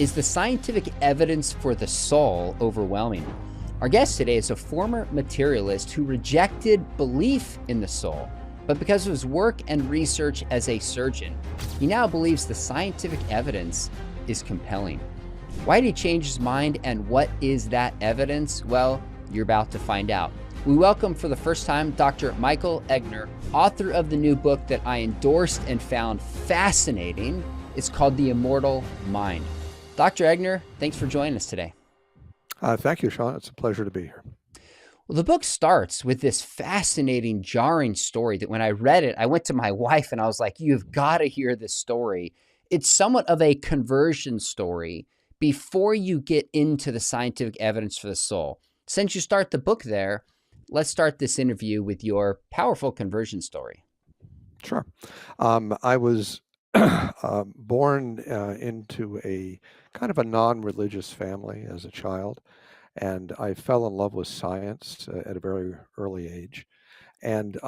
Is the scientific evidence for the soul overwhelming? Our guest today is a former materialist who rejected belief in the soul, but because of his work and research as a surgeon, he now believes the scientific evidence is compelling. Why did he change his mind, and what is that evidence? Well, you're about to find out. We welcome for the first time Dr. Michael Eggener, author of the new book that I endorsed and found fascinating. It's called The Immortal Mind. Dr. Eggener, thanks for joining us today. Thank you, Sean. It's a pleasure to be here. Well, the book starts with this fascinating, jarring story that when I read it, I went to my wife and I was like, you've got to hear this story. It's somewhat of a conversion story before you get into the scientific evidence for the soul. Since you start the book there, let's start this interview with your powerful conversion story. Sure. I was born into a kind of a non-religious family as a child, and I fell in love with science at a very early age. And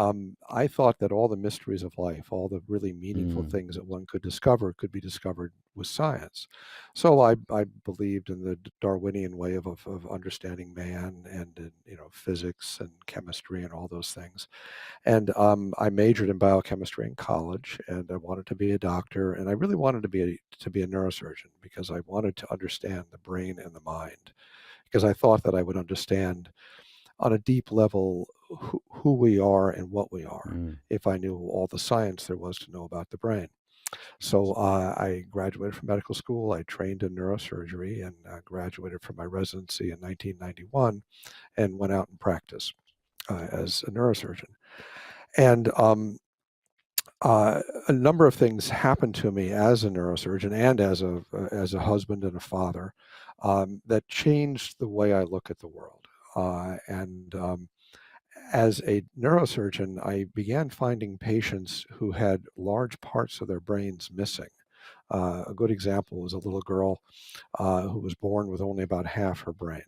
I thought that all the mysteries of life, all the really meaningful things that one could discover could be discovered with science. So I believed in the Darwinian way of understanding man and physics and chemistry and all those things. And I majored in biochemistry in college, and I wanted to be a doctor, and I really wanted to be a neurosurgeon because I wanted to understand the brain and the mind, because I thought that I would understand on a deep level who we are and what we are if I knew all the science there was to know about the brain. So I graduated from medical school. I trained in neurosurgery and graduated from my residency in 1991 and went out and practiced as a neurosurgeon. And a number of things happened to me as a neurosurgeon and as a husband and a father that changed the way I look at the world. As a neurosurgeon, I began finding patients who had large parts of their brains missing. A good example was a little girl who was born with only about half her brain.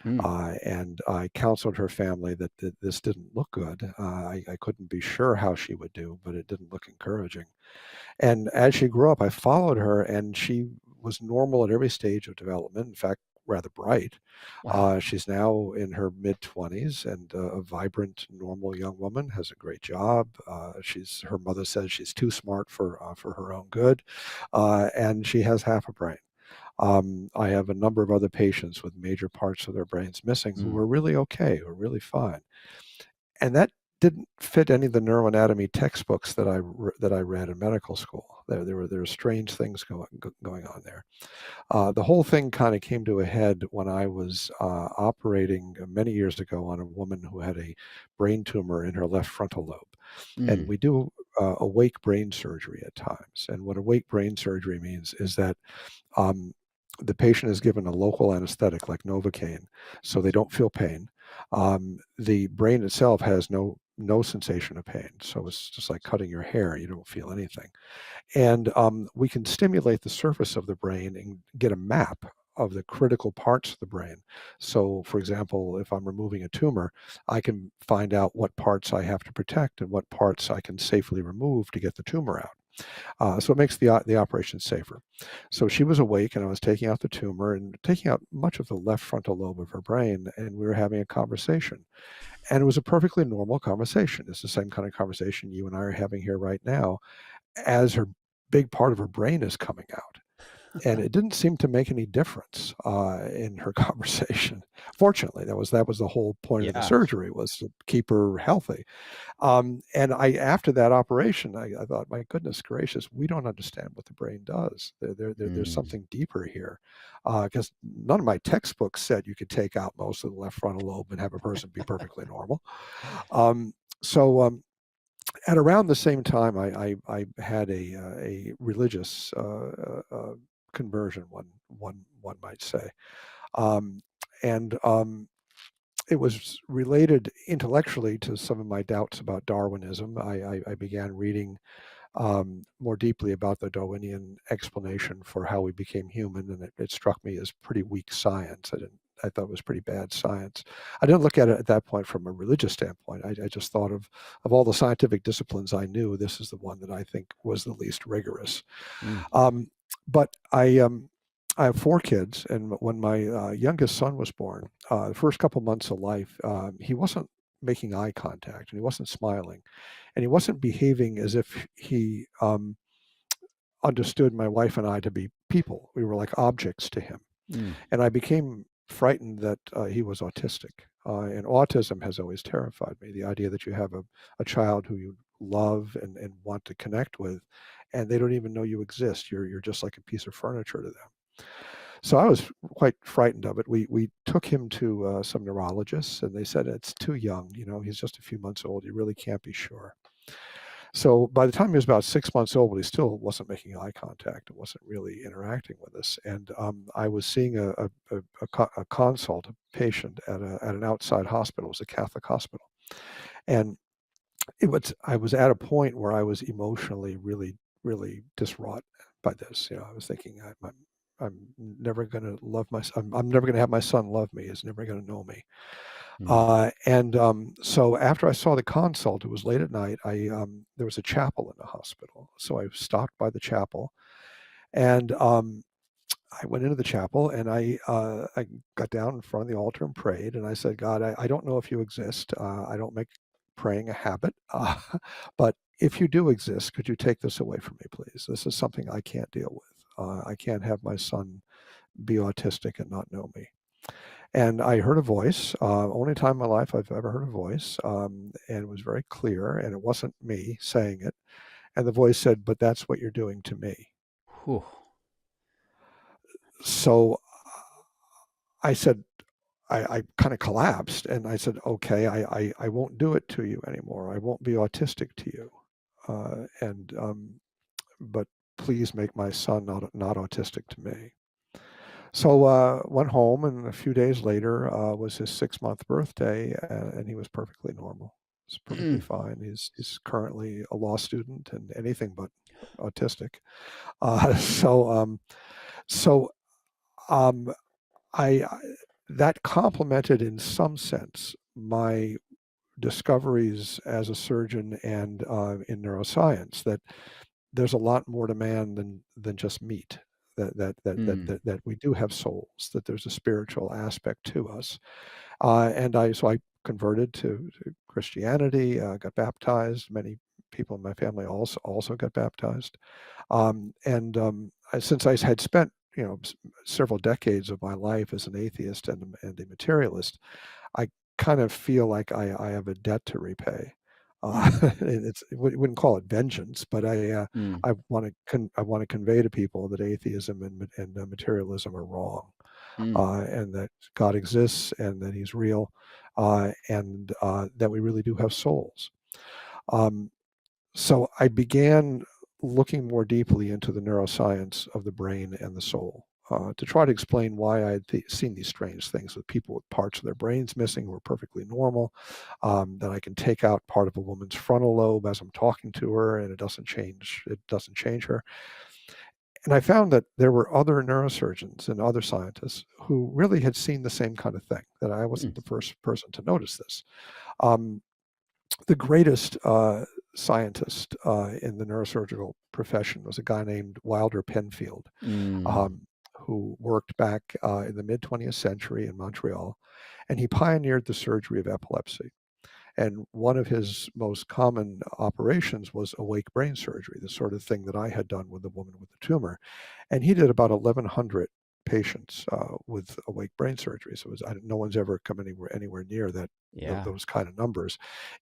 And I counseled her family that this didn't look good. I couldn't be sure how she would do, but it didn't look encouraging. And as she grew up, I followed her, and she was normal at every stage of development. In fact, rather bright. Wow. She's now in her mid-20s and a vibrant, normal young woman, has a great job. Her mother says she's too smart for her own good, and she has half a brain. I have a number of other patients with major parts of their brains missing who are really okay, who are really fine. And that didn't fit any of the neuroanatomy textbooks that I read in medical school. There were strange things going on there. The whole thing kind of came to a head when I was operating many years ago on a woman who had a brain tumor in her left frontal lobe. And we do awake brain surgery at times. And what awake brain surgery means is that the patient is given a local anesthetic like Novocaine, so they don't feel pain. The brain itself has no sensation of pain, so it's just like cutting your hair. You don't feel anything. And we can stimulate the surface of the brain and get a map of the critical parts of the brain. So, for example, if I'm removing a tumor, I can find out what parts I have to protect and what parts I can safely remove to get the tumor out. So it makes the operation safer. So she was awake, and I was taking out the tumor and taking out much of the left frontal lobe of her brain, and we were having a conversation. And it was a perfectly normal conversation. It's the same kind of conversation you and I are having here right now, as her big part of her brain is coming out. And it didn't seem to make any difference in her conversation. Fortunately, that was the whole point of the surgery, was to keep her healthy. And after that operation, I thought, my goodness gracious, we don't understand what the brain does. There's something deeper here, because none of my textbooks said you could take out most of the left frontal lobe and have a person be perfectly normal. At around the same time, I had a religious conversion, one might say, and it was related intellectually to some of my doubts about Darwinism. I began reading more deeply about the Darwinian explanation for how we became human, and it struck me as pretty weak science. I thought it was pretty bad science. I didn't look at it at that point from a religious standpoint. I just thought of all the scientific disciplines I knew, this is the one that I think was the least rigorous. But I I have 4 kids, and when my youngest son was born, the first couple months of life, he wasn't making eye contact, and he wasn't smiling, and he wasn't behaving as if he understood my wife and I to be people. We were like objects to him. Mm. And I became frightened that he was autistic. And autism has always terrified me. The idea that you have a child who you love and want to connect with, and they don't even know you exist. You're just like a piece of furniture to them. So I was quite frightened of it. We took him to some neurologists, and they said it's too young. You know, he's just a few months old. You really can't be sure. So by the time he was about 6 months old, he still wasn't making eye contact. It wasn't really interacting with us. And I was seeing a consult, a patient at an outside hospital. It was a Catholic hospital. And I was at a point where I was emotionally really, really distraught by this. You know, I was thinking, I'm never going to love my son. I'm never going to have my son love me. He's never going to know me. So after I saw the consult, it was late at night. There was a chapel in the hospital, so I stopped by the chapel, and I went into the chapel, and I got down in front of the altar and prayed, and I said, God, I don't know if you exist. I don't make praying a habit, but if you do exist, could you take this away from me, please? This is something I can't deal with. I can't have my son be autistic and not know me. And I heard a voice, only time in my life I've ever heard a voice, and it was very clear, and it wasn't me saying it. And the voice said, but that's what you're doing to me. Whew. So I said, I kind of collapsed, and I said, okay, I won't do it to you anymore. I won't be autistic to you. But please make my son not autistic to me. So went home, and a few days later was his 6-month birthday, and he was perfectly normal. He's perfectly fine. He's currently a law student and anything but autistic. I that complemented in some sense my discoveries as a surgeon and in neuroscience, that there's a lot more to man than just meat. That we do have souls, that there's a spiritual aspect to us. So I converted to Christianity, got baptized. Many people in my family also got baptized. Since I had spent several decades of my life as an atheist and a materialist, I kind of feel like I have a debt to repay. Wouldn't call it vengeance, but I want to convey to people that atheism and materialism are wrong, and that God exists, and that He's real, and that we really do have souls. So I began looking more deeply into the neuroscience of the brain and the soul, to try to explain why I had seen these strange things with people with parts of their brains missing who were perfectly normal, that I can take out part of a woman's frontal lobe as I'm talking to her, and it doesn't change her. And I found that there were other neurosurgeons and other scientists who really had seen the same kind of thing, that I wasn't the first person to notice this. The greatest scientist in the neurosurgical profession was a guy named Wilder Penfield, who worked back in the mid-20th century in Montreal, and he pioneered the surgery of epilepsy. And one of his most common operations was awake brain surgery, the sort of thing that I had done with the woman with the tumor. And he did about 1,100 patients with awake brain surgery. So no one's ever come anywhere near that. Yeah. Those kind of numbers.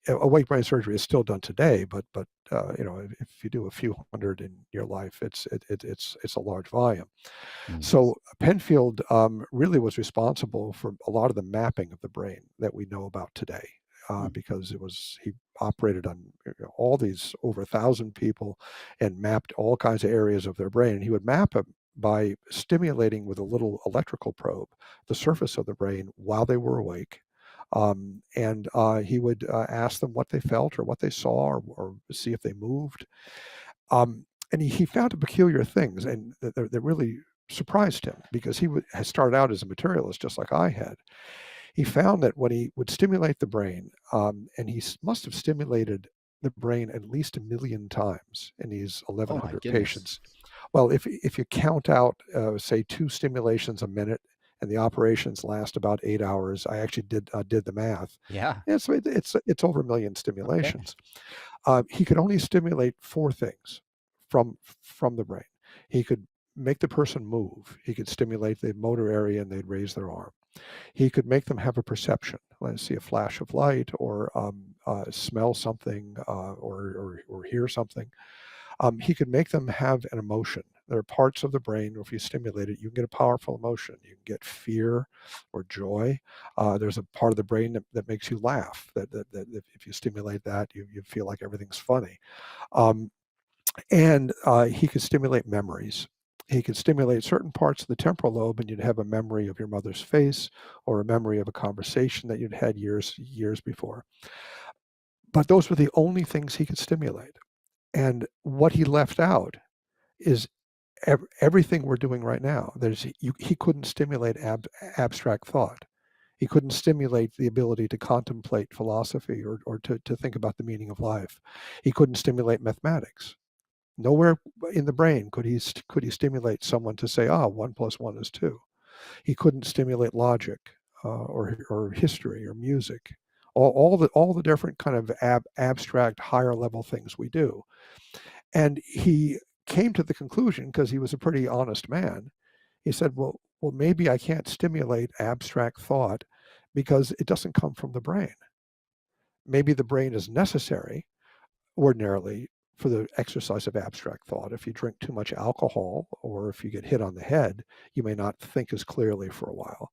Awake brain surgery is still done today, but if you do a few hundred in your life, it's a large volume. So Penfield really was responsible for a lot of the mapping of the brain that we know about today. Because he operated on all these over 1,000 people and mapped all kinds of areas of their brain. And he would map them by stimulating with a little electrical probe the surface of the brain while they were awake. He would ask them what they felt or what they saw, or see if they moved. And he found peculiar things, and that really surprised him, because he had started out as a materialist just like I had. He found that when he would stimulate the brain, and he must have stimulated the brain at least 1 million times in these 1,100 patients, Well, if you count out, say, 2 stimulations a minute, and the operations last about 8 hours, I actually did the math. Yeah. Yeah, so it's over 1 million stimulations. He could only stimulate 4 things from the brain. He could make the person move. He could stimulate the motor area and they'd raise their arm. He could make them have a perception, let's see a flash of light, or smell something, or hear something. He could make them have an emotion. There are parts of the brain where if you stimulate it, you can get a powerful emotion. You can get fear or joy. There's a part of the brain that makes you laugh, that if you stimulate that, you feel like everything's funny. And he could stimulate memories. He could stimulate certain parts of the temporal lobe, and you'd have a memory of your mother's face, or a memory of a conversation that you'd had years before. But those were the only things he could stimulate. And what he left out is everything we're doing right now. He couldn't stimulate abstract thought. He couldn't stimulate the ability to contemplate philosophy, or to think about the meaning of life. He couldn't stimulate mathematics. Nowhere in the brain could he stimulate someone to say, 1 + 1 is 2. He couldn't stimulate logic, or history, or music, all the different kind of abstract higher level things we do. And he came to the conclusion, because he was a pretty honest man, he said, well, maybe I can't stimulate abstract thought because it doesn't come from the brain. Maybe the brain is necessary ordinarily for the exercise of abstract thought. If you drink too much alcohol, or if you get hit on the head, you may not think as clearly for a while.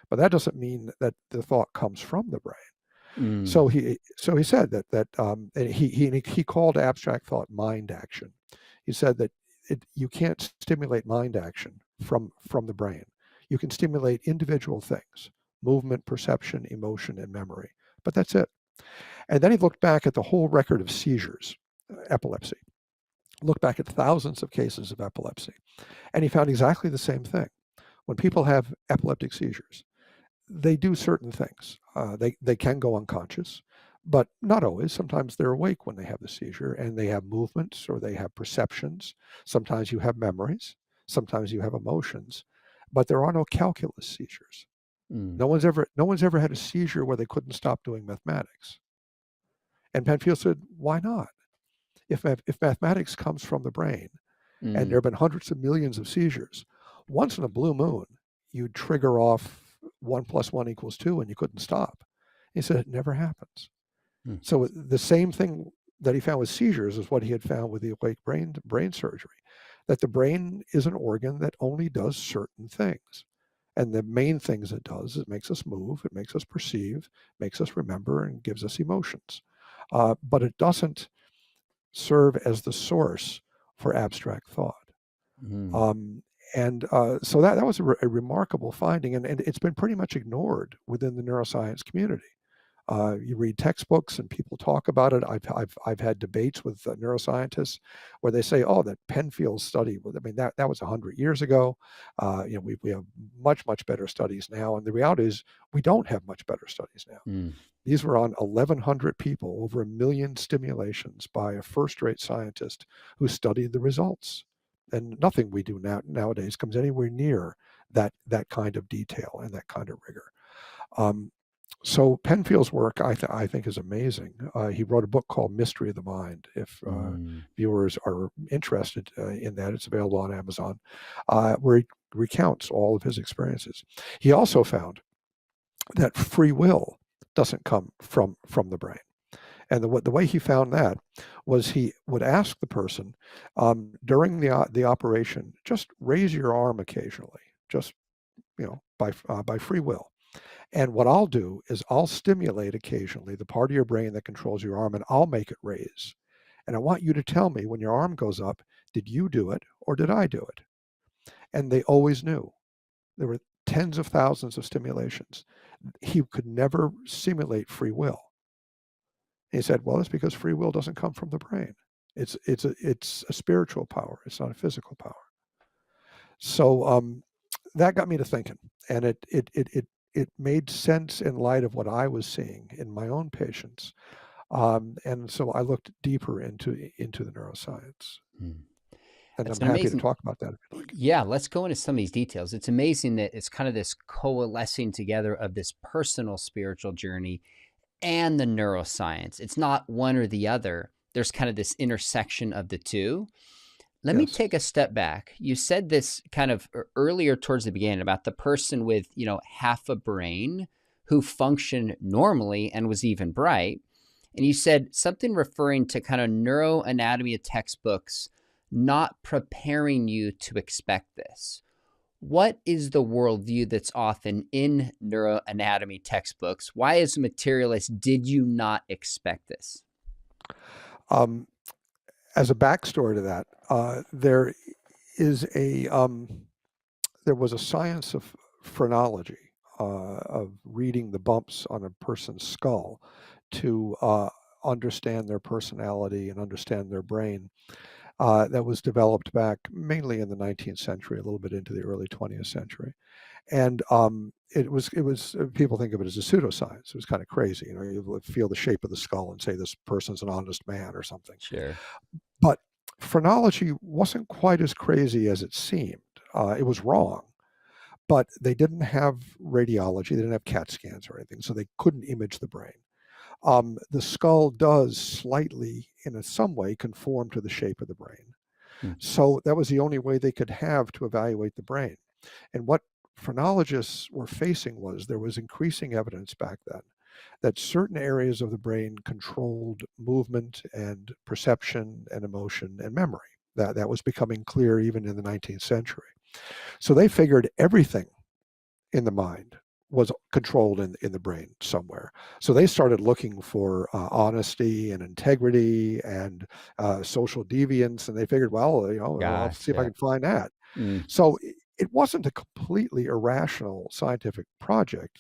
But that doesn't mean that the thought comes from the brain. So he said that and he called abstract thought mind action. He said that you can't stimulate mind action from the brain. You can stimulate individual things: movement, perception, emotion, and memory. But that's it. And then he looked back at the whole record of seizures, epilepsy. Looked back at thousands of cases of epilepsy, and he found exactly the same thing. When people have epileptic seizures, they do certain things. They can go unconscious, but not always. Sometimes they're awake when they have the seizure, and they have movements, or they have perceptions. Sometimes you have memories. Sometimes you have emotions, but there are no calculus seizures. No one's ever had a seizure where they couldn't stop doing mathematics. And Penfield said, why not? If mathematics comes from the brain, and there have been hundreds of millions of seizures, once in a blue moon, you'd trigger off 1 + 1 = 2, and you couldn't stop. He said it never happens. So the same thing that he found with seizures is what he had found with the awake brain surgery, that the brain is an organ that only does certain things. And the main things it does is it makes us move, it makes us perceive, makes us remember, and gives us emotions. But it doesn't serve as the source for abstract thought. So that was a remarkable finding, and it's been pretty much ignored within the neuroscience community. You read textbooks and people talk about it. I've had debates with neuroscientists where they say, "Oh, that Penfield study." I mean, that was 100 years ago. We have much better studies now, and the reality is we don't have much better studies now. These were on 1,100 people, over 1 million stimulations by a first-rate scientist who studied the results. And nothing we do nowadays comes anywhere near that kind of detail and that kind of rigor. So Penfield's work, I think, is amazing. He wrote a book called Mystery of the Mind. If viewers are interested in that, it's available on Amazon, where he recounts all of his experiences. He also found that free will doesn't come from the brain. And the way he found that was he would ask the person during the operation, just raise your arm occasionally, just by free will. And what I'll do is I'll stimulate occasionally the part of your brain that controls your arm, and I'll make it raise. And I want you to tell me when your arm goes up, did you do it or did I do it? And they always knew. There were tens of thousands of stimulations. He could never simulate free will. He said, well, it's because free will doesn't come from the brain. It's a spiritual power. It's not a physical power. So that got me to thinking, and it made sense in light of what I was seeing in my own patients. And so I looked deeper into the neuroscience. And That's I'm an happy to amazing. talk about that if you'd like. Yeah, let's go into some of these details. It's amazing that it's kind of this coalescing together of this personal spiritual journey and the neuroscience. It's not one or the other. There's kind of this intersection of the two. Let me Yes. take a step back. You said this kind of earlier towards the beginning about the person with, half a brain who functioned normally and was even bright. And you said something referring to kind of neuroanatomy of textbooks not preparing you to expect this. What is the worldview that's often in neuroanatomy textbooks? Why, as a materialist, did you not expect this? Um, as a backstory to that, there is there was a science of phrenology, of reading the bumps on a person's skull to understand their personality and understand their brain, that was developed back mainly in the 19th century, a little bit into the early 20th century. And it was people think of it as a pseudoscience. It was kind of crazy. You would feel the shape of the skull and say this person's an honest man or something. Sure. But phrenology wasn't quite as crazy as it seemed. It was wrong, but they didn't have radiology. They didn't have CAT scans or anything, so they couldn't image the brain. The skull does slightly, in some way, conform to the shape of the brain. Hmm. So that was the only way they could have to evaluate the brain. And what phrenologists were facing was there was increasing evidence back then that certain areas of the brain controlled movement and perception and emotion and memory. That was becoming clear even in the 19th century. So they figured everything in the mind was controlled in the brain somewhere. So they started looking for honesty and integrity and social deviance, and they figured, well, I'll see if I Gotcha. can find that. Mm. So it wasn't a completely irrational scientific project.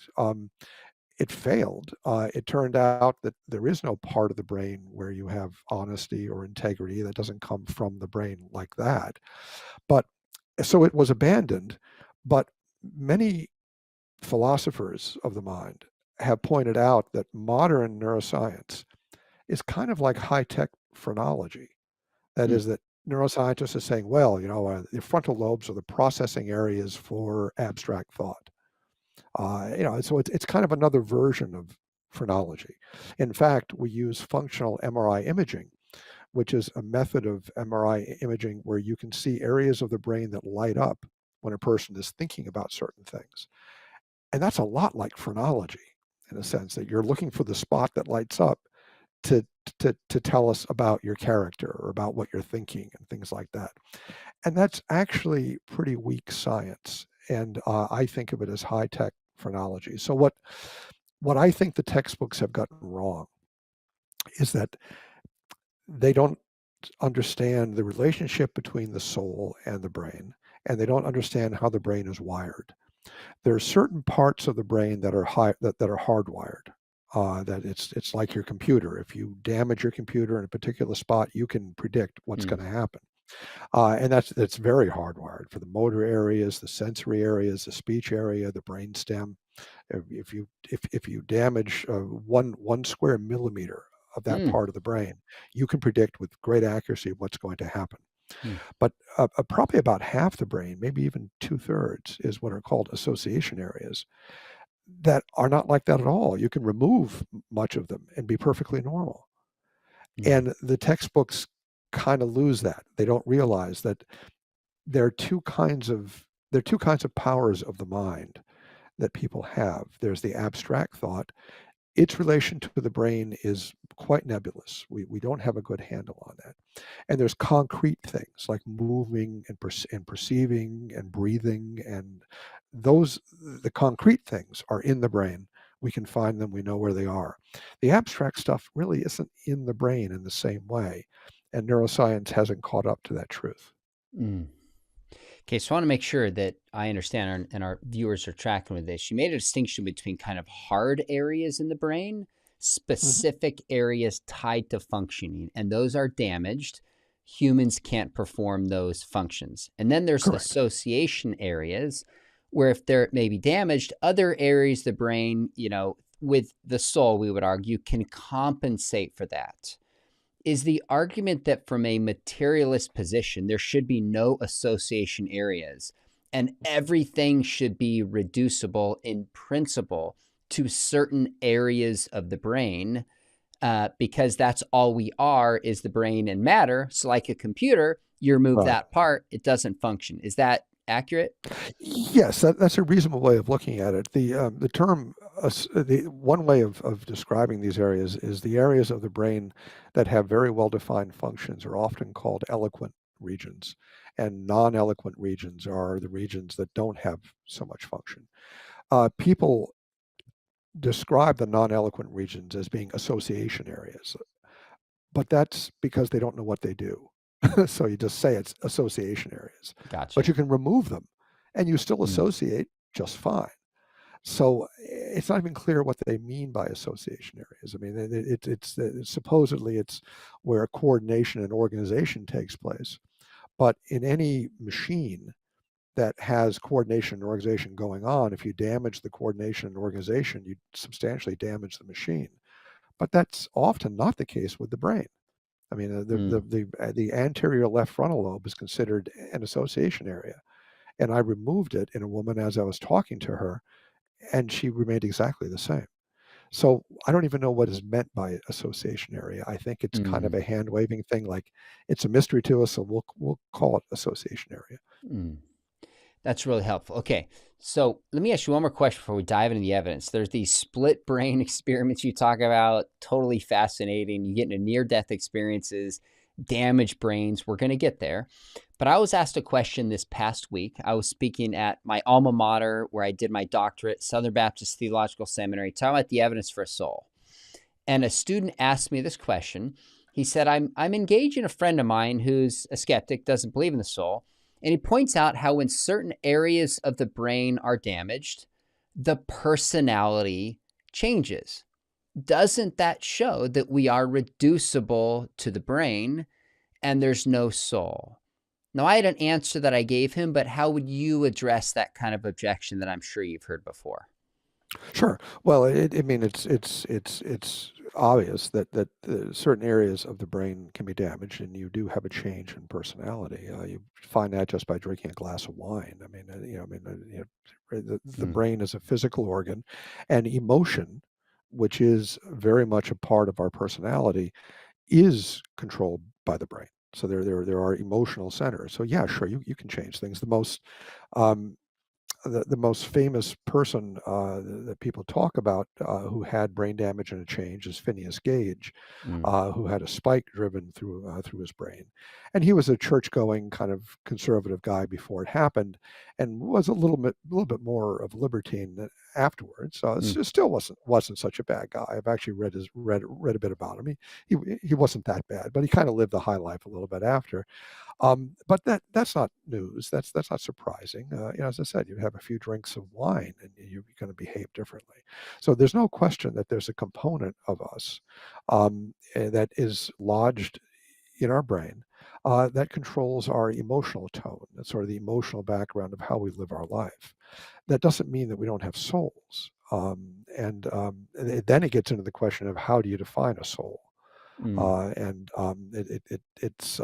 It failed. It turned out that there is no part of the brain where you have honesty or integrity. That doesn't come from the brain like that. But so it was abandoned. But many philosophers of the mind have pointed out that modern neuroscience is kind of like high-tech phrenology. That Mm. is, that neuroscientists are saying, well, the frontal lobes are the processing areas for abstract thought. So it's kind of another version of phrenology. In fact, we use functional MRI imaging, which is a method of MRI imaging where you can see areas of the brain that light up when a person is thinking about certain things. And that's a lot like phrenology, in a sense that you're looking for the spot that lights up to to tell us about your character or about what you're thinking and things like that. And that's actually pretty weak science. And I think of it as high tech phrenology. So what I think the textbooks have gotten wrong is that they don't understand the relationship between the soul and the brain, and they don't understand how the brain is wired. There are certain parts of the brain that are that are hardwired. That it's like your computer. If you damage your computer in a particular spot, you can predict what's Mm. going to happen. And that's very hardwired for the motor areas, the sensory areas, the speech area, the brain stem. If you damage one square millimeter of that Mm. part of the brain, you can predict with great accuracy what's going to happen. Mm. But probably about half the brain, maybe even 2/3, is what are called association areas that are not like that at all. You can remove much of them and be perfectly normal. Mm. And the textbooks kind of lose that. They don't realize that there are two kinds of powers of the mind that people have. There's the abstract thought. Its relation to the brain is quite nebulous. We don't have a good handle on that. And there's concrete things like moving and perceiving and breathing, and the concrete things are in the brain. We can find them. We know where they are. The abstract stuff really isn't in the brain in the same way, and neuroscience hasn't caught up to that truth. Mm. Okay, so I want to make sure that I understand and our viewers are tracking with this. You made a distinction between kind of hard areas in the brain, Mhm. specific areas tied to functioning, and those are damaged. Humans can't perform those functions. And then there's Correct. association areas where if they're maybe damaged, other areas of the brain, with the soul, we would argue, can compensate for that. Is the argument that from a materialist position, there should be no association areas and everything should be reducible in principle to certain areas of the brain, because that's all we are is the brain and matter. So like a computer, you remove Right. that part, it doesn't function. Is that accurate? Yes, that's a reasonable way of looking at it. The term, the one way of describing these areas is the areas of the brain that have very well-defined functions are often called eloquent regions, and non-eloquent regions are the regions that don't have so much function. People describe the non-eloquent regions as being association areas, but that's because they don't know what they do. So you just say it's association areas, but Gotcha. you can remove them and you still Mm, associate just fine. So it's not even clear what they mean by association areas. I mean, it's supposedly it's where coordination and organization takes place. But in any machine that has coordination and organization going on, if you damage the coordination and organization, you substantially damage the machine. But that's often not the case with the brain. I mean, mm. the anterior left frontal lobe is considered an association area, and I removed it in a woman as I was talking to her, and she remained exactly the same. So I don't even know what is meant by association area. I think it's kind of Mm, a hand waving thing, like it's a mystery to us, so we'll call it association area. mm. That's really helpful. Okay, so let me ask you one more question before we dive into the evidence. There's these split brain experiments you talk about, totally fascinating. You get into near-death experiences, damaged brains. We're going to get there. But I was asked a question this past week. I was speaking at my alma mater where I did my doctorate, Southern Baptist Theological Seminary, talking about the evidence for a soul. And a student asked me this question. He said, I'm engaging a friend of mine who's a skeptic, doesn't believe in the soul. And he points out how when certain areas of the brain are damaged, the personality changes. Doesn't that show that we are reducible to the brain and there's no soul? Now, I had an answer that I gave him, but how would you address that kind of objection that I'm sure you've heard before? Sure. Well, I mean, it's obvious that certain areas of the brain can be damaged, and you do have a change in personality. You find that just by drinking a glass of wine. I mean, the Hmm. brain is a physical organ, and emotion, which is very much a part of our personality, is controlled by the brain. So there are emotional centers. So yeah, sure, you can change things. Um, the most famous person that people talk about who had brain damage and a change is Phineas Gage, Mm. who had a spike driven through his brain, and he was a church-going kind of conservative guy before it happened, and was a little bit more of a libertine afterwards. So Mm. it still wasn't such a bad guy. I've actually read a bit about him. He wasn't that bad, but he kind of lived a high life a little bit after. But that's not news. That's not surprising. As I said, you have a few drinks of wine and you're going to behave differently. So there's no question that there's a component of us that is lodged in our brain that controls our emotional tone. That's sort of the emotional background of how we live our life. That doesn't mean that we don't have souls. Then it gets into the question of how do you define a soul? Mm. It's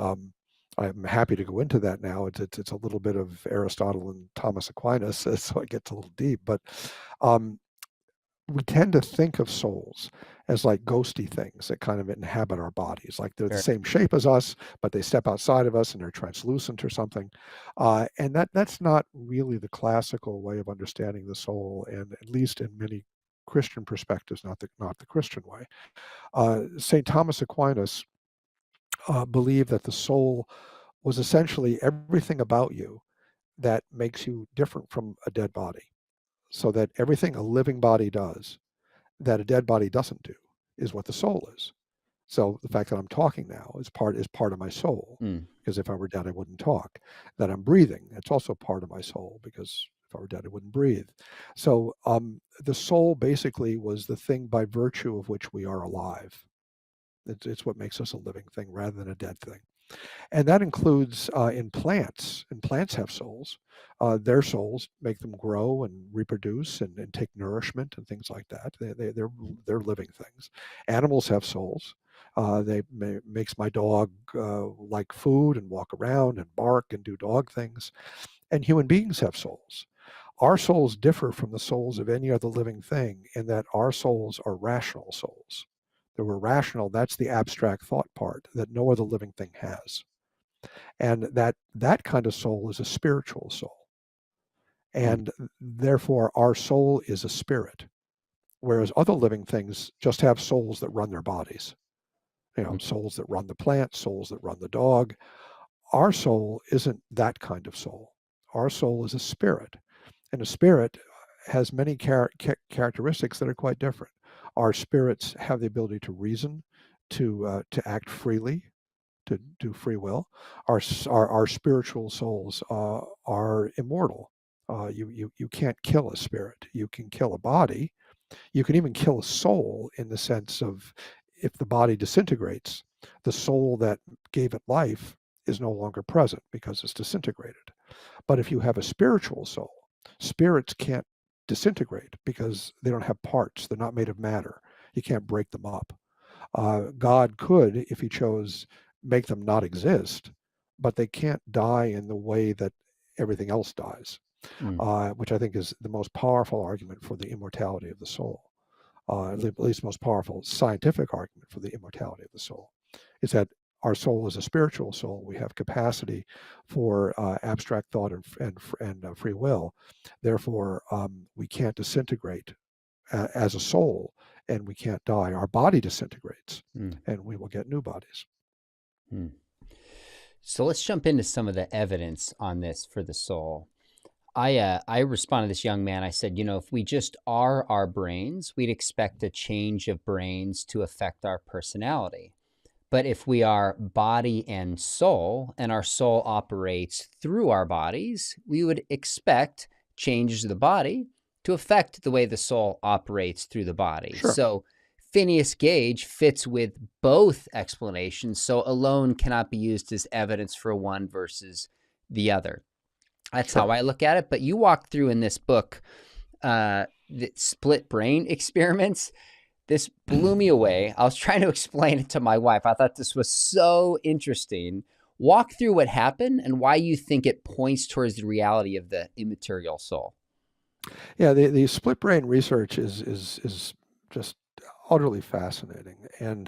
I'm happy to go into that now. It's a little bit of Aristotle and Thomas Aquinas, so it gets a little deep. But um, we tend to think of souls as like ghosty things that kind of inhabit our bodies, like they're the Sure. same shape as us, but they step outside of us and they're translucent or something. And that's not really the classical way of understanding the soul, and at least in many Christian perspectives, not the Christian way. St. Thomas Aquinas believed that the soul was essentially everything about you that makes you different from a dead body. So that everything a living body does that a dead body doesn't do is what the soul is. So the fact that I'm talking now is part of my soul, Mm. because if I were dead, I wouldn't talk. That I'm breathing, it's also part of my soul, because if I were dead, I wouldn't breathe. So the soul basically was the thing by virtue of which we are alive. It's what makes us a living thing rather than a dead thing. And that includes in plants. And plants have souls. Their souls make them grow and reproduce and take nourishment and things like that. They're living things. Animals have souls. Makes my dog like food and walk around and bark and do dog things. And human beings have souls. Our souls differ from the souls of any other living thing in that our souls are rational souls. That we're rational, that's the abstract thought part that no other living thing has. And that kind of soul is a spiritual soul. And therefore, our soul is a spirit, whereas other living things just have souls that run their bodies. Souls that run the plant, souls that run the dog. Our soul isn't that kind of soul. Our soul is a spirit, and a spirit has many characteristics that are quite different. Our spirits have the ability to reason, to act freely, to do free will. Our spiritual souls are immortal. You can't kill a spirit. You can kill a body. You can even kill a soul in the sense of, if the body disintegrates, the soul that gave it life is no longer present because it's disintegrated. But if you have a spiritual soul, spirits can't disintegrate because they don't have parts. They're not made of matter. You can't break them up. God could, if he chose, make them not exist, but they can't die in the way that everything else dies, which I think is the most powerful argument for the immortality of the soul. At least most powerful scientific argument for the immortality of the soul, is that our soul is a spiritual soul. We have capacity for abstract thought and free will. Therefore, we can't disintegrate as a soul, and we can't die. Our body disintegrates, and we will get new bodies. So let's jump into some of the evidence on this for the soul. I responded to this young man. I said, if we just are our brains, we'd expect a change of brains to affect our personality. But if we are body and our soul operates through our bodies, we would expect changes of the body to affect the way the soul operates through the body. Sure. So Phineas Gage fits with both explanations, so alone cannot be used as evidence for one versus the other. That's how I look at it. But you walk through in this book the split brain experiments. This blew me away. I was trying to explain it to my wife. I thought this was so interesting. Walk through what happened and why you think it points towards the reality of the immaterial soul. Yeah, the split brain research is just utterly fascinating. And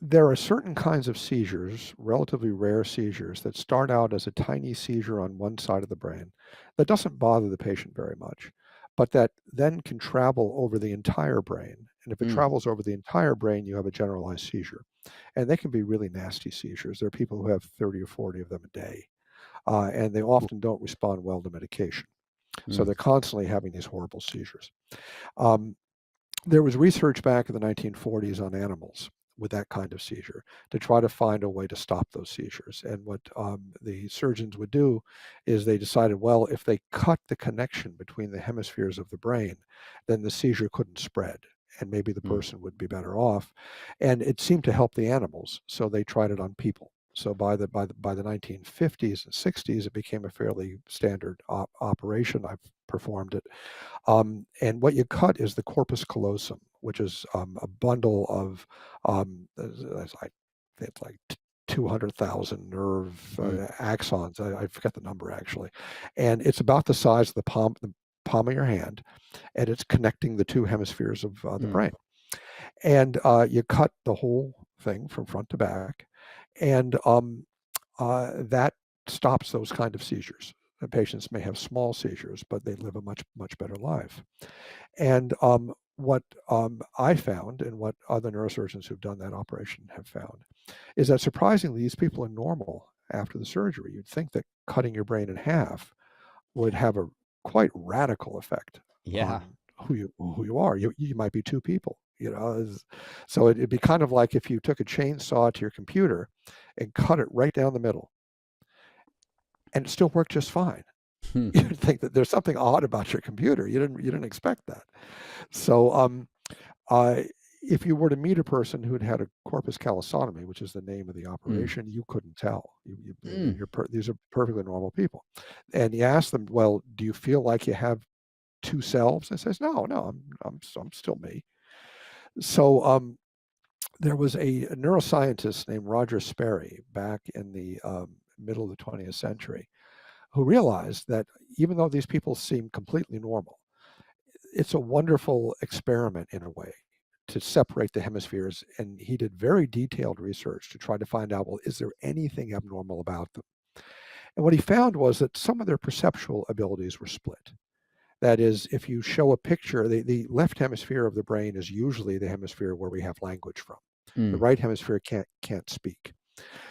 there are certain kinds of seizures, relatively rare seizures, that start out as a tiny seizure on one side of the brain that doesn't bother the patient very much, but that then can travel over the entire brain. And if it travels over the entire brain, you have a generalized seizure. And they can be really nasty seizures. There are people who have 30 or 40 of them a day, and they often don't respond well to medication. So they're constantly having these horrible seizures. There was research back in the 1940s on animals with that kind of seizure to try to find a way to stop those seizures. And what the surgeons would do is they decided, well, if they cut the connection between the hemispheres of the brain, then the seizure couldn't spread, and maybe the person would be better off. And it seemed to help the animals, so they tried it on people. So by the 1950s and 60s, it became a fairly standard operation. I've performed it. And what you cut is the corpus callosum, which is a bundle of, it's like 200,000 nerve axons. I forget the number actually. And it's about the size of the palm of your hand, and it's connecting the two hemispheres of the brain. And you cut the whole thing from front to back, and that stops those kind of seizures. The patients may have small seizures, but they live a much better life. And what I found, and what other neurosurgeons who've done that operation have found, is that surprisingly, these people are normal after the surgery. You'd think that cutting your brain in half would have a quite radical effect on who you are. You might be two people, So it'd be kind of like if you took a chainsaw to your computer and cut it right down the middle, and it still worked just fine. You'd think that there's something odd about your computer. You didn't expect that. So if you were to meet a person who'd had a corpus callosotomy, which is the name of the operation, you couldn't tell. These are perfectly normal people. And you ask them, well, do you feel like you have two selves? And says, no, I'm still me. So there was a neuroscientist named Roger Sperry back in the middle of the 20th century who realized that even though these people seem completely normal, it's a wonderful experiment in a way to separate the hemispheres. And he did very detailed research to try to find out, well, is there anything abnormal about them? And what he found was that some of their perceptual abilities were split. That is, if you show a picture, the left hemisphere of the brain is usually the hemisphere where we have language from. The right hemisphere can't speak.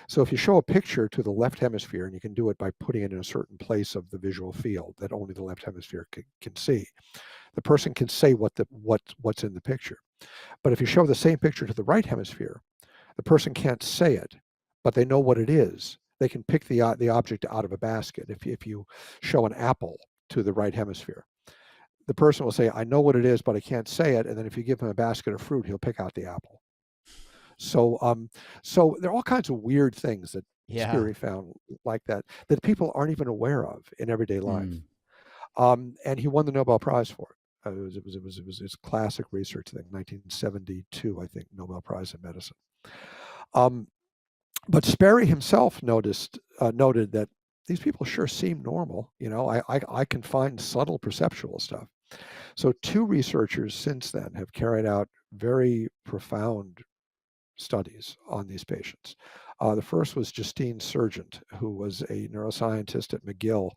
So if you show a picture to the left hemisphere, and you can do it by putting it in a certain place of the visual field that only the left hemisphere can see, the person can say what's in the picture. But if you show the same picture to the right hemisphere, the person can't say it, but they know what it is. They can pick the object out of a basket. If you show an apple to the right hemisphere, the person will say, I know what it is, but I can't say it. And then if you give him a basket of fruit, he'll pick out the apple. So there are all kinds of weird things that Sperry found like that people aren't even aware of in everyday life. And he won the Nobel Prize for it. It was his classic research thing, 1972, I think, Nobel Prize in Medicine. But Sperry himself noted that these people sure seem normal. I can find subtle perceptual stuff. So 2 researchers since then have carried out very profound studies on these patients. The first was Justine Sargent, who was a neuroscientist at McGill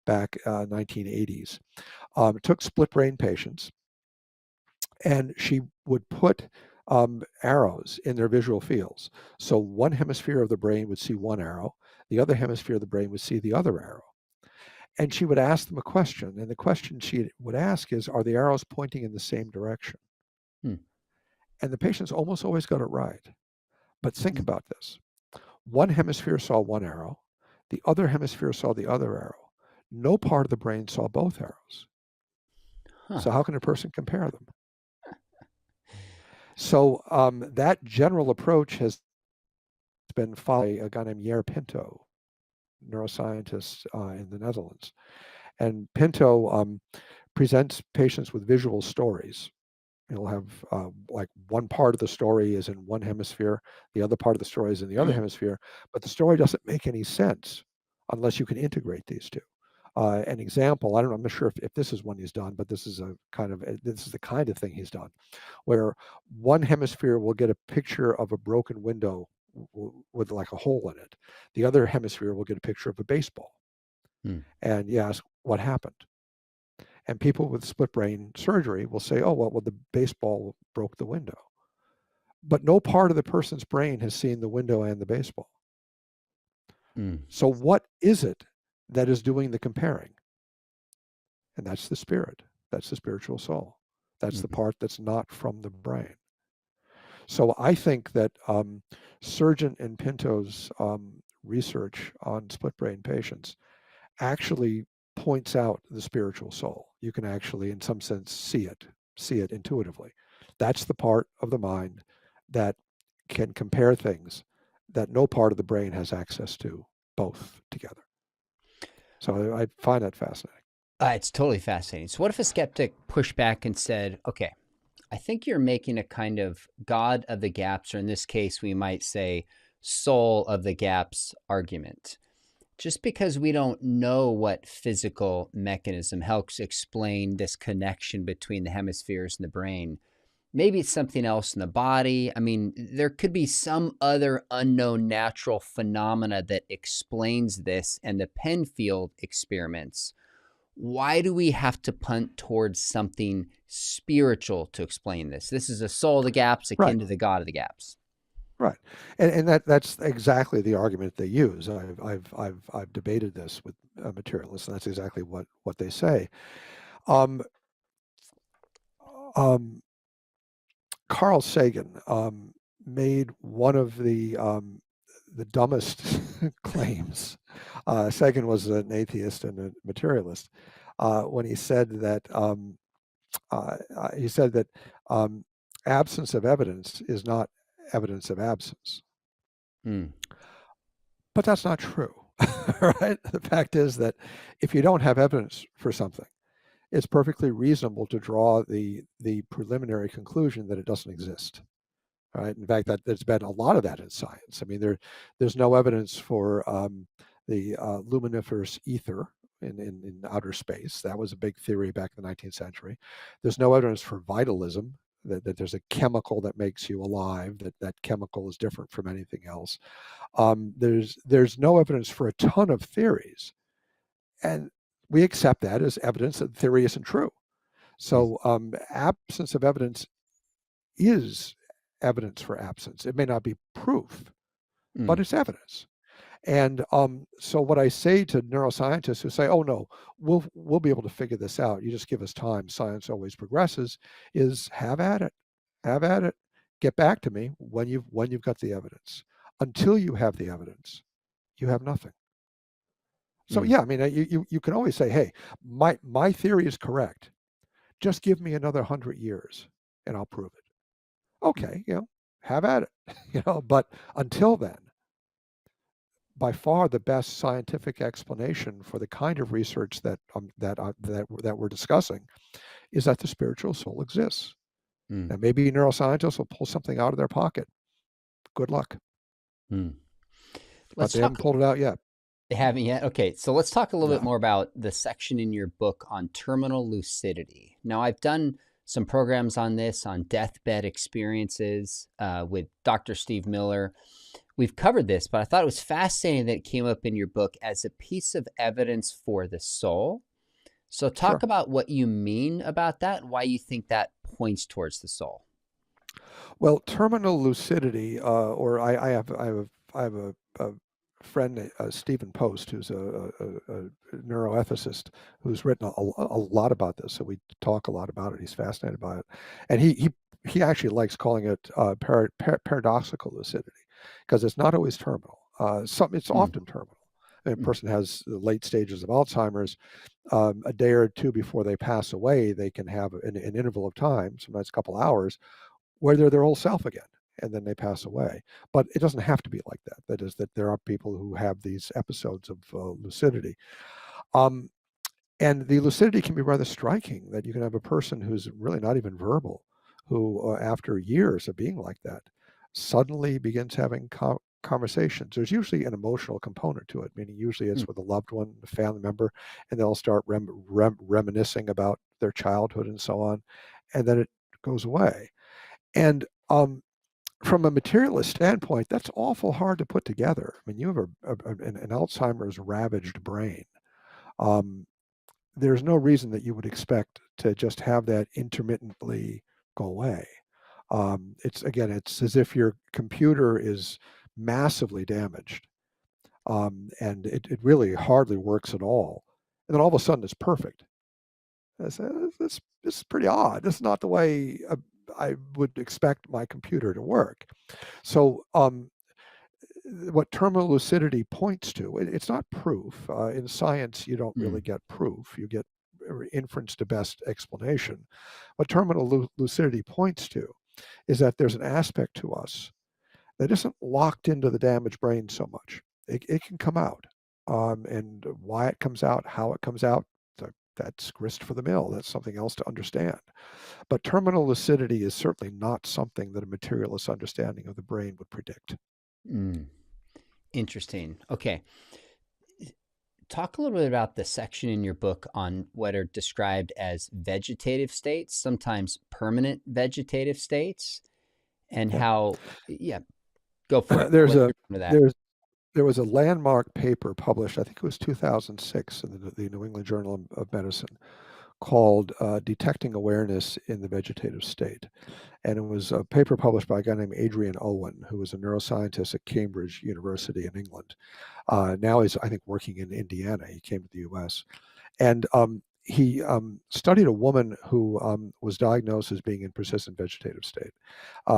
back 1980s. Took split brain patients, and she would put arrows in their visual fields. So one hemisphere of the brain would see one arrow, the other hemisphere of the brain would see the other arrow. And she would ask them a question, and the question she would ask is, are the arrows pointing in the same direction? And the patients almost always got it right. But think about this. One hemisphere saw one arrow, the other hemisphere saw the other arrow. No part of the brain saw both arrows. So how can a person compare them? So that general approach has been followed by a guy named Jair Pinto, neuroscientist in the Netherlands. And Pinto presents patients with visual stories. He'll have like one part of the story is in one hemisphere, the other part of the story is in the other hemisphere, but the story doesn't make any sense unless you can integrate these two. An example, I'm not sure if this is one he's done, but this is the kind of thing he's done, where one hemisphere will get a picture of a broken window with like a hole in it. The other hemisphere will get a picture of a baseball. And you ask, what happened? And people with split brain surgery will say, oh, well, the baseball broke the window. But no part of the person's brain has seen the window and the baseball. So what is it that is doing the comparing? And that's the spirit. That's the spiritual soul. That's the part that's not from the brain. So I think that Sargent and Pinto's research on split brain patients actually points out the spiritual soul. You can actually, in some sense, see it intuitively. That's the part of the mind that can compare things that no part of the brain has access to, both together. So I find that fascinating. It's totally fascinating. So what if a skeptic pushed back and said, okay, I think you're making a kind of God of the gaps, or in this case, we might say soul of the gaps argument. Just because we don't know what physical mechanism helps explain this connection between the hemispheres and the brain, maybe it's something else in the body. I mean, there could be some other unknown natural phenomena that explains this, and the Penfield experiments. Why do we have to punt towards something spiritual to explain this? This is a soul of the gaps akin to the God of the gaps. Right, and that's exactly the argument they use. I've debated this with materialists, and that's exactly what they say. Carl Sagan made one of the dumbest claims. Sagan was an atheist and a materialist when he said that absence of evidence is not evidence of absence. But that's not true, right? The fact is that if you don't have evidence for something, it's perfectly reasonable to draw the preliminary conclusion that it doesn't exist. Right? In fact, that there's been a lot of that in science. I mean, there's no evidence for the luminiferous ether in outer space. That was a big theory back in the 19th century. There's no evidence for vitalism, that there's a chemical that makes you alive, that chemical is different from anything else. There's no evidence for a ton of theories, and we accept that as evidence that the theory isn't true. So absence of evidence is evidence for absence. It may not be proof, but it's evidence. And so what I say to neuroscientists who say, "Oh no, we'll be able to figure this out. You just give us time. Science always progresses," is have at it, have at it. Get back to me when you've got the evidence. Until you have the evidence, you have nothing. So yeah, I mean, you can always say, "Hey, my theory is correct. Just give me another 100 years, and I'll prove it." Okay, have at it, But until then, by far the best scientific explanation for the kind of research that we're discussing is that the spiritual soul exists. And maybe neuroscientists will pull something out of their pocket. Good luck. But they haven't pulled it out yet. They haven't yet? Okay, so let's talk a little bit more about the section in your book on terminal lucidity. Now, I've done some programs on this, on deathbed experiences with Dr. Steve Miller. We've covered this, but I thought it was fascinating that it came up in your book as a piece of evidence for the soul. So talk about what you mean about that, and why you think that points towards the soul. Well, terminal lucidity, or I have a friend, Stephen Post, who's a neuroethicist, who's written a lot about this. So we talk a lot about it. He's fascinated by it, and he actually likes calling it paradoxical lucidity, because it's not always terminal. It's often terminal. A person has the late stages of Alzheimer's. A day or two before they pass away, they can have an interval of time, sometimes a couple hours, where they're their old self again, and then they pass away. But it doesn't have to be like that. That is, that there are people who have these episodes of lucidity. And the lucidity can be rather striking, that you can have a person who's really not even verbal, who after years of being like that, suddenly begins having conversations. There's usually an emotional component to it, meaning usually it's with a loved one, a family member, and they'll start reminiscing about their childhood and so on, and then it goes away. And from a materialist standpoint, that's awful hard to put together. I mean, you have an Alzheimer's ravaged brain. There's no reason that you would expect to just have that intermittently go away. It's as if your computer is massively damaged, and it really hardly works at all. And then all of a sudden it's perfect. This is pretty odd. This is not the way I would expect my computer to work. So what terminal lucidity points to, it's not proof. In science, you don't really get proof. You get inference to best explanation. What terminal lucidity points to is that there's an aspect to us that isn't locked into the damaged brain so much. It can come out. And why it comes out, how it comes out, that's grist for the mill. That's something else to understand. But terminal lucidity is certainly not something that a materialist understanding of the brain would predict. Interesting. Okay. Talk a little bit about the section in your book on what are described as vegetative states, sometimes permanent vegetative states, and how, go for it. There was a landmark paper published, I think it was 2006, in the New England Journal of Medicine, called Detecting Awareness in the Vegetative State. And it was a paper published by a guy named Adrian Owen, who was a neuroscientist at Cambridge University in England. Now he's, I think, working in Indiana. He came to the US. And he studied a woman who was diagnosed as being in persistent vegetative state.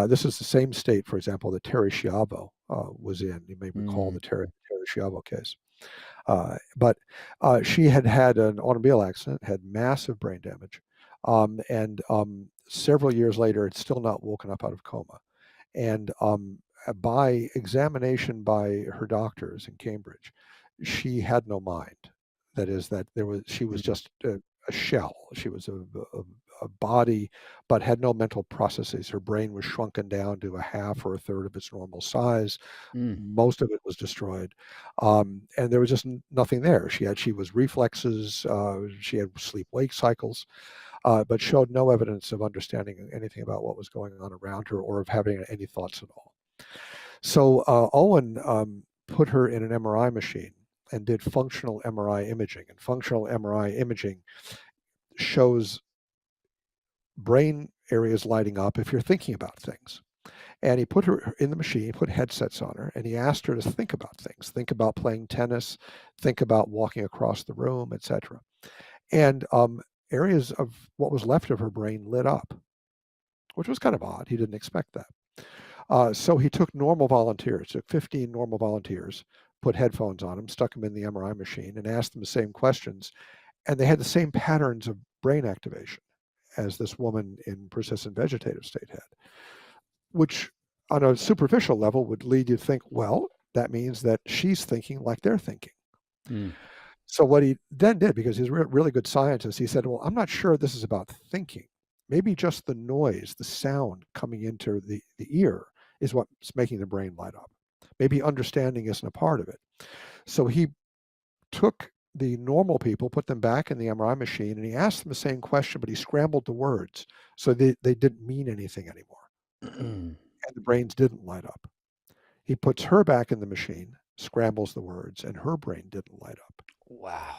This is the same state, for example, that Terry Schiavo was in. You may recall the Terry Schiavo case. But she had had an automobile accident, had massive brain damage, and several years later, had still not woken up out of coma. And by examination by her doctors in Cambridge, she had no mind. That is, that she was just a shell. She was a body, but had no mental processes. Her brain was shrunken down to a half or a third of its normal size. Mm. Most of it was destroyed, and there was just nothing there. She was reflexes. She had sleep-wake cycles, but showed no evidence of understanding anything about what was going on around her or of having any thoughts at all. So Owen put her in an MRI machine and did functional MRI imaging. And functional MRI imaging shows brain areas lighting up if you're thinking about things. And he put her in the machine, put headsets on her, and he asked her to think about things, think about playing tennis, think about walking across the room, etc. And areas of what was left of her brain lit up, which was kind of odd. He didn't expect that. So he took normal volunteers, took 15 normal volunteers, put headphones on them, stuck them in the MRI machine, and asked them the same questions. And they had the same patterns of brain activation as this woman in persistent vegetative state had, which on a superficial level would lead you to think, well, that means that she's thinking like they're thinking. Mm. So what he then did, because he's a really good scientist, he said, well, I'm not sure this is about thinking. Maybe just the noise, the sound coming into the ear is what's making the brain light up. Maybe understanding isn't a part of it. So he took the normal people, put them back in the MRI machine, and he asked them the same question, but he scrambled the words so they didn't mean anything anymore. And the brains didn't light up. He puts her back in the machine, scrambles the words, and her brain didn't light up. Wow.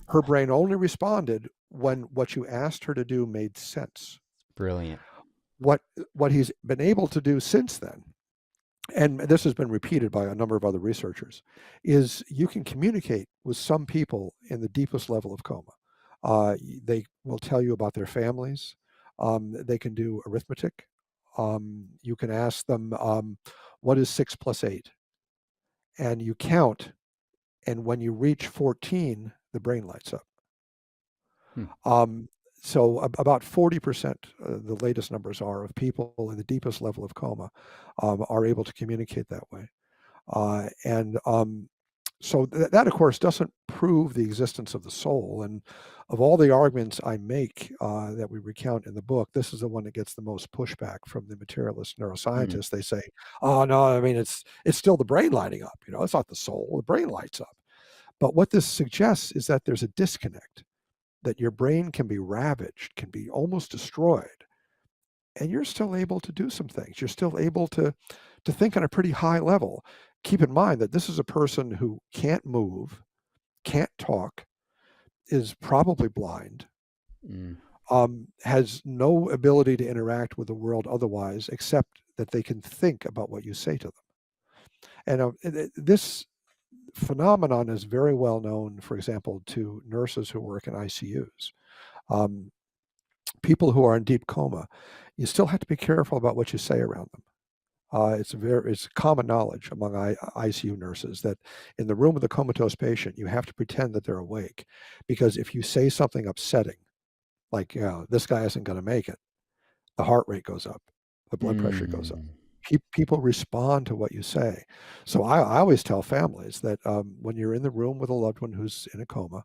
Her brain only responded when what you asked her to do made sense. Brilliant. What he's been able to do since then, and this has been repeated by a number of other researchers, is you can communicate with some people in the deepest level of coma. They will tell you about their families. They can do arithmetic. You can ask them, what is 6 + 8? And you count, and when you reach 14, the brain lights up. So about 40%, the latest numbers are, of people in the deepest level of coma are able to communicate that way. So that, of course, doesn't prove the existence of the soul. And of all the arguments I make that we recount in the book, this is the one that gets the most pushback from the materialist neuroscientists. They say, oh, no, I mean, it's still the brain lighting up. You know, it's not the soul. The brain lights up. But what this suggests is that there's a disconnect, that your brain can be ravaged, can be almost destroyed, and you're still able to do some things. You're still able to think on a pretty high level. Keep in mind that this is a person who can't move, can't talk, is probably blind, has no ability to interact with the world otherwise, except that they can think about what you say to them. And this phenomenon is very well known, for example, to nurses who work in ICUs. People who are in deep coma, you still have to be careful about what you say around them. It's common knowledge among ICU nurses that in the room with a comatose patient, you have to pretend that they're awake, because if you say something upsetting, like, this guy isn't going to make it, the heart rate goes up, the blood pressure goes up. People respond to what you say. So I always tell families that when you're in the room with a loved one who's in a coma,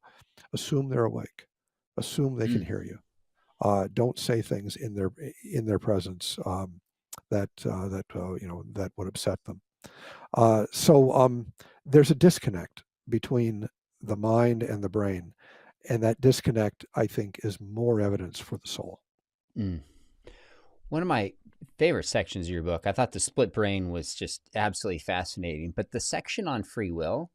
assume they're awake, assume they can hear you. Don't say things in their presence that would upset them. So there's a disconnect between the mind and the brain, and that disconnect, I think, is more evidence for the soul. One of my favorite sections of your book, I thought the split brain was just absolutely fascinating, but the section on free will,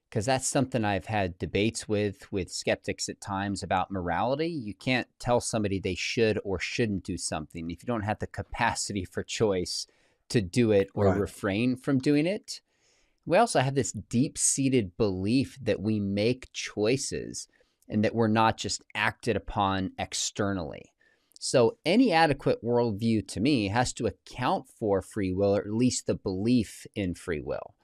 because that's something I've had debates with skeptics at times about morality. You can't tell somebody they should or shouldn't do something if you don't have the capacity for choice to do it or refrain from doing it. We also have this deep-seated belief that we make choices and that we're not just acted upon externally. So any adequate worldview, to me, has to account for free will, or at least the belief in free will.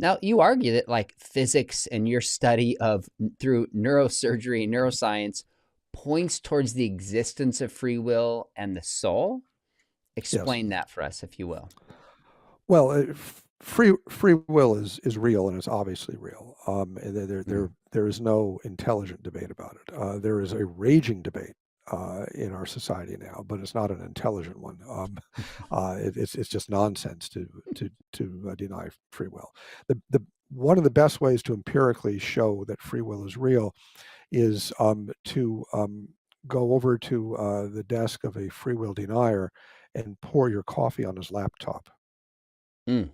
Now, you argue that like physics and your study of through neurosurgery and neuroscience points towards the existence of free will and the soul. Explain that for us, if you will. Well, free will is real, and it's obviously real. Mm. There is no intelligent debate about it. There is a raging debate in our society now, but it's not an intelligent one. It's just nonsense to deny free will. The one of the best ways to empirically show that free will is real is to go over to the desk of a free will denier and pour your coffee on his laptop. Mm.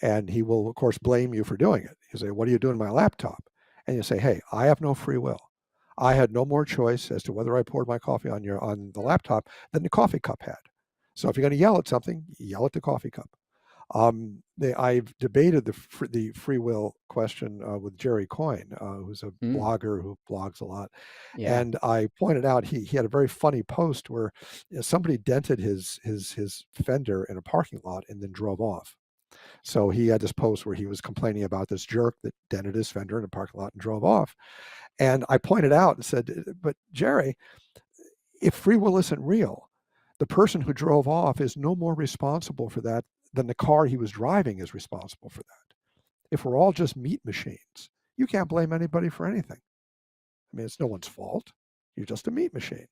And he will, of course, blame you for doing it. You say, what are you doing on my laptop? And you say, hey, I have no free will. I had no more choice as to whether I poured my coffee on the laptop than the coffee cup had. So if you're going to yell at something, yell at the coffee cup. I've debated the free will question with Jerry Coyne, who's a Mm. blogger who blogs a lot. Yeah. And I pointed out he had a very funny post where somebody dented his fender in a parking lot and then drove off. So he had this post where he was complaining about this jerk that dented his fender in a parking lot and drove off. And I pointed out and said, but Jerry, if free will isn't real, the person who drove off is no more responsible for that than the car he was driving is responsible for that. If we're all just meat machines, you can't blame anybody for anything. I mean, it's no one's fault. You're just a meat machine.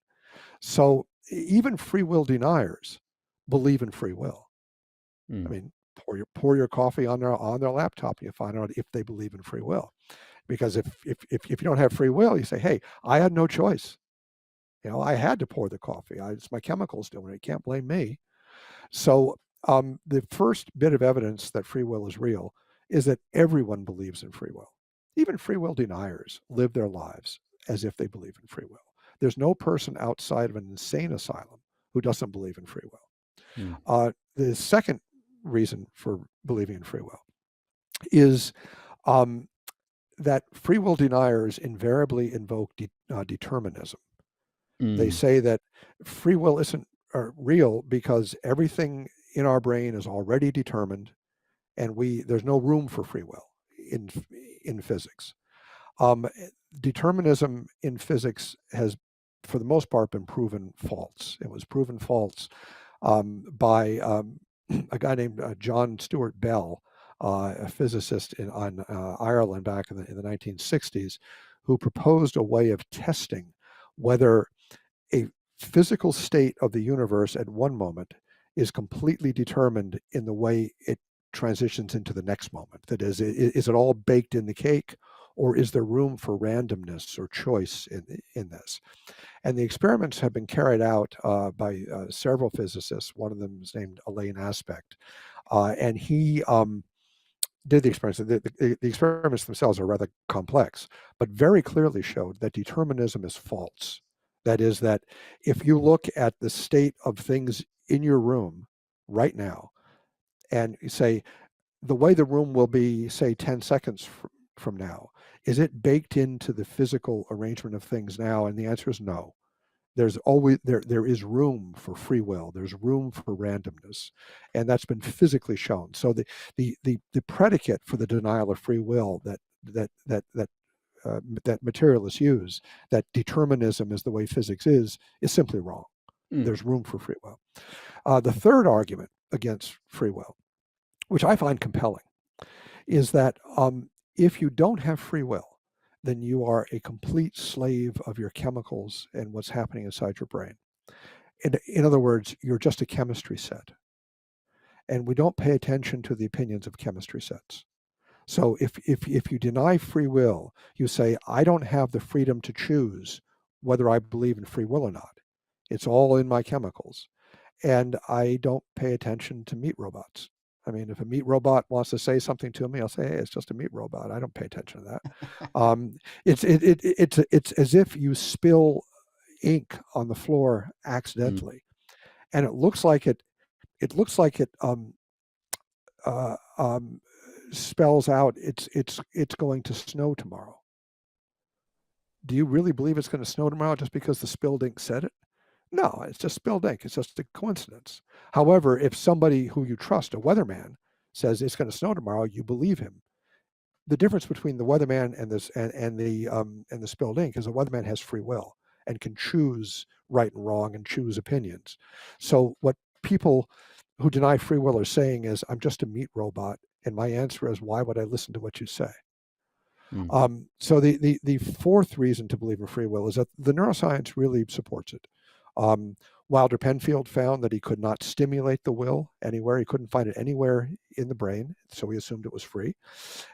So even free will deniers believe in free will. Mm. I mean, pour your coffee on their laptop, and you find out if they believe in free will. Because if you don't have free will, you say, hey, I had no choice. You know, I had to pour the coffee. It's my chemicals doing it. You can't blame me. So the first bit of evidence that free will is real is that everyone believes in free will. Even free will deniers live their lives as if they believe in free will. There's no person outside of an insane asylum who doesn't believe in free will. Mm. The second reason for believing in free will is that free will deniers invariably invoke determinism. They Mm. say that free will isn't real because everything in our brain is already determined, and there's no room for free will in physics. Determinism in physics has, for the most part, been proven false. It was proven false by a guy named John Stuart Bell, a physicist in Ireland back in the 1960s, who proposed a way of testing whether a physical state of the universe at one moment is completely determined in the way it transitions into the next moment. That is it all baked in the cake, or is there room for randomness or choice in this? And the experiments have been carried out by several physicists. One of them is named Elaine Aspect, and he did the experiments. The experiments themselves are rather complex, but very clearly showed that determinism is false. That is, that if you look at the state of things in your room right now, and you say, the way the room will be, say, 10 seconds from now, is it baked into the physical arrangement of things now? And the answer is no. There's always there is room for free will. There's room for randomness, and that's been physically shown. So the predicate for the denial of free will that materialists use, that determinism is the way physics is simply wrong. Mm. There's room for free will. The third argument against free will, which I find compelling, is that if you don't have free will, then you are a complete slave of your chemicals and what's happening inside your brain. In other words, you're just a chemistry set. And we don't pay attention to the opinions of chemistry sets. So if you deny free will, you say, I don't have the freedom to choose whether I believe in free will or not. It's all in my chemicals. And I don't pay attention to meat robots. I mean, if a meat robot wants to say something to me, I'll say, hey, it's just a meat robot. I don't pay attention to that. It's as if you spill ink on the floor Mm. accidentally, and it looks like it spells out it's going to snow tomorrow. Do you really believe it's going to snow tomorrow just because the spilled ink said it? No, it's just spilled ink. It's just a coincidence. However, if somebody who you trust, a weatherman, says it's going to snow tomorrow, you believe him. The difference between the weatherman and the spilled ink is a weatherman has free will and can choose right and wrong and choose opinions. So what people who deny free will are saying is, I'm just a meat robot. And my answer is, why would I listen to what you say? So the fourth reason to believe in free will is that the neuroscience really supports it. Wilder Penfield found that he could not stimulate the will anywhere. He couldn't find it anywhere in the brain, so he assumed it was free.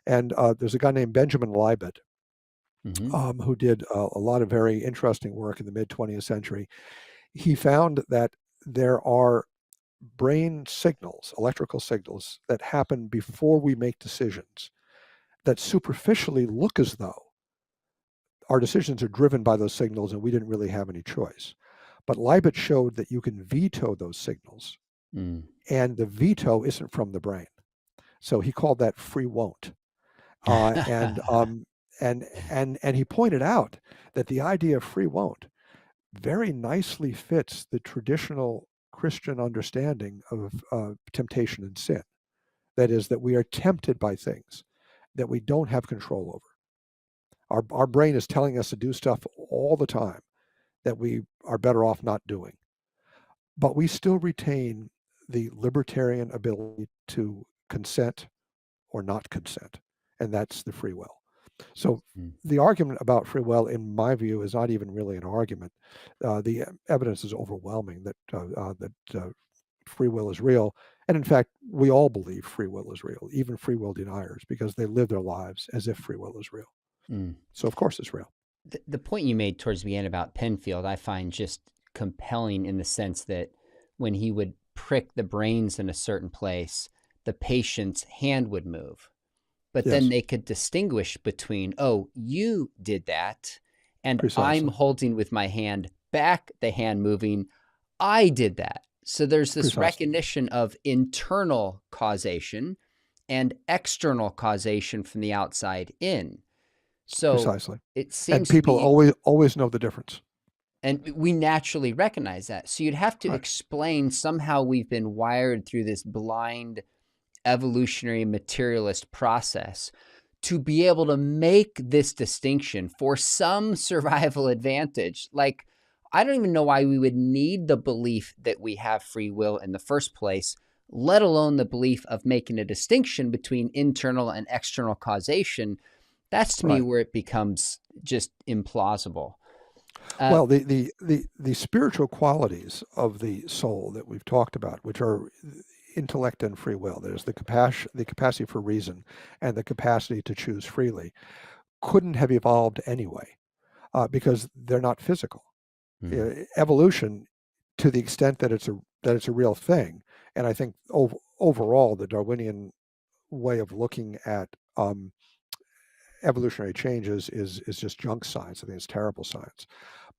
And there's a guy named Benjamin Libet, who did a lot of very interesting work in the mid-20th century. He found that there are brain signals, electrical signals, that happen before we make decisions that superficially look as though our decisions are driven by those signals and we didn't really have any choice. But Libet showed that you can veto those signals, and the veto isn't from the brain. So he called that free won't. And he pointed out that the idea of free won't very nicely fits the traditional Christian understanding of temptation and sin. That is, that we are tempted by things that we don't have control over. Our brain is telling us to do stuff all the time that we are better off not doing. But we still retain the libertarian ability to consent or not consent, and that's the free will. So the argument about free will, in my view, is not even really an argument. The evidence is overwhelming that free will is real. And in fact, we all believe free will is real, even free will deniers, because they live their lives as if free will is real. So of course it's real. The point you made towards the end about Penfield, I find just compelling in the sense that when he would prick the brains in a certain place, the patient's hand would move. But then they could distinguish between, oh, you did that, and I'm holding with my hand back, the hand moving, I did that. So there's this recognition of internal causation and external causation from the outside in. So it seems, and people always know the difference. And we naturally recognize that. So you'd have to explain somehow we've been wired through this blind evolutionary materialist process to be able to make this distinction for some survival advantage. Like, I don't even know why we would need the belief that we have free will in the first place, let alone the belief of making a distinction between internal and external causation. That's to me where it becomes just implausible. Well, the spiritual qualities of the soul that we've talked about, which are intellect and free will, there's the capacity for reason and the capacity to choose freely, couldn't have evolved anyway, because they're not physical. Evolution, to the extent that it's a real thing, and I think overall the Darwinian way of looking at evolutionary changes is just junk science. I think it's terrible science.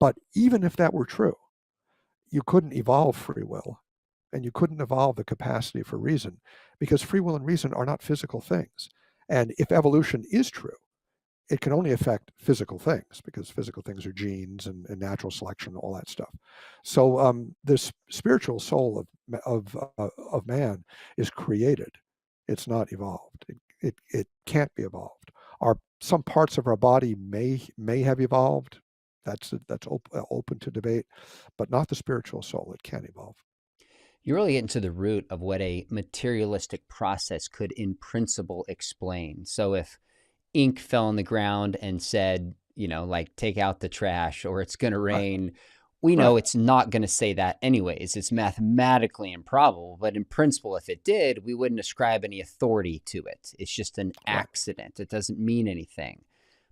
But even if that were true, you couldn't evolve free will, and you couldn't evolve the capacity for reason, because free will and reason are not physical things. And if evolution is true, it can only affect physical things, because physical things are genes and natural selection, all that stuff. So this spiritual soul of man is created. It's not evolved. It can't be evolved. Some parts of our body may have evolved. That's open to debate, but not the spiritual soul. It can't evolve. You really get into the root of what a materialistic process could in principle explain. So if ink fell on the ground and said, like, take out the trash, or it's going to rain, we know it's not going to say that anyways. It's mathematically improbable, but in principle, if it did, we wouldn't ascribe any authority to it. It's just an accident. It doesn't mean anything.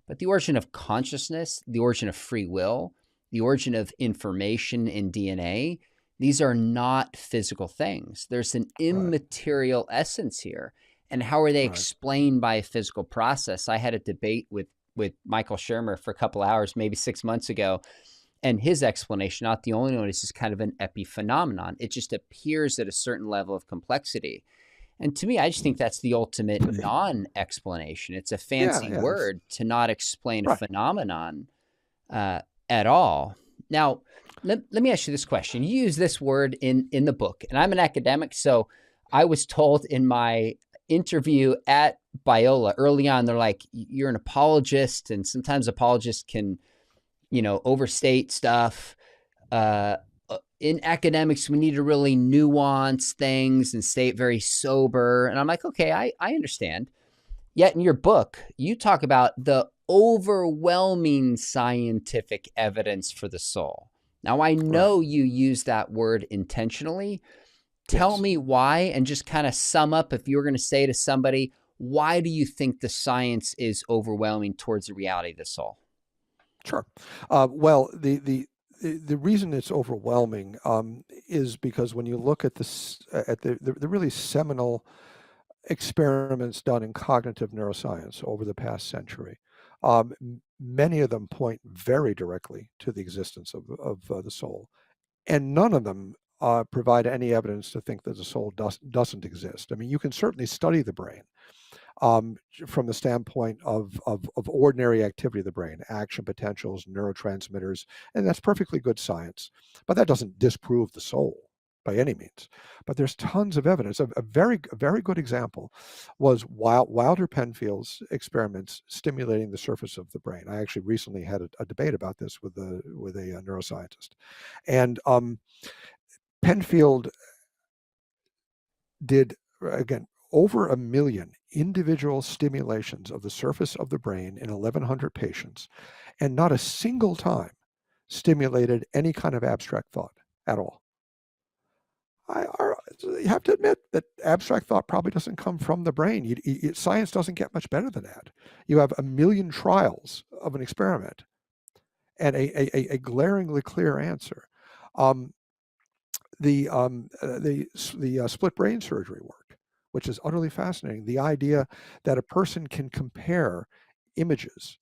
But the origin of consciousness, the origin of free will, the origin of information in DNA, these are not physical things. There's an immaterial essence here. And how are they explained by a physical process? I had a debate with Michael Shermer for a couple hours, maybe 6 months ago. And his explanation, not the only one, is just kind of an epiphenomenon. It just appears at a certain level of complexity. And to me, I just think that's the ultimate non-explanation. It's a fancy word to not explain a phenomenon at all. Now, let me ask you this question. You use this word in the book, and I'm an academic, so I was told in my interview at Biola early on, they're like, you're an apologist, and sometimes apologists can overstate stuff. in academics, we need to really nuance things and stay very sober. And I'm like, okay, I understand. Yet in your book, you talk about the overwhelming scientific evidence for the soul. Now, I know you use that word intentionally. Tell me why, and just kind of sum up, if you were going to say to somebody, why do you think the science is overwhelming towards the reality of the soul? Sure. Well, the reason it's overwhelming is because when you look at this, at the really seminal experiments done in cognitive neuroscience over the past century, many of them point very directly to the existence of the soul, and none of them provide any evidence to think that the soul doesn't exist. I mean, you can certainly study the brain from the standpoint of ordinary activity of the brain, action potentials, neurotransmitters, and that's perfectly good science. But that doesn't disprove the soul by any means. But there's tons of evidence. A very good example was Wilder Penfield's experiments stimulating the surface of the brain. I actually recently had a debate about this with a neuroscientist, and Penfield did, again, over 1 million individual stimulations of the surface of the brain in 1,100 patients, and not a single time stimulated any kind of abstract thought at all. You have to admit that abstract thought probably doesn't come from the brain. Science doesn't get much better than that. You have 1 million trials of an experiment and a glaringly clear answer. The split brain surgery work, which is utterly fascinating. The idea that a person can compare images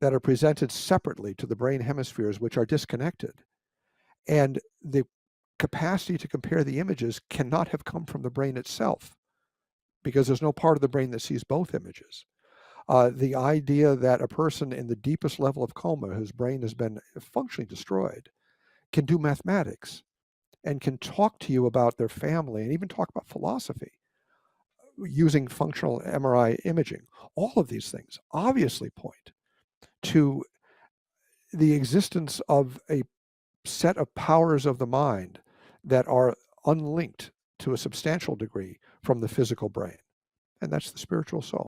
that are presented separately to the brain hemispheres, which are disconnected, and the capacity to compare the images cannot have come from the brain itself, because there's no part of the brain that sees both images. The idea that a person in the deepest level of coma, whose brain has been functionally destroyed, can do mathematics and can talk to you about their family and even talk about philosophy using functional MRI imaging. All of these things obviously point to the existence of a set of powers of the mind that are unlinked to a substantial degree from the physical brain. And that's the spiritual soul.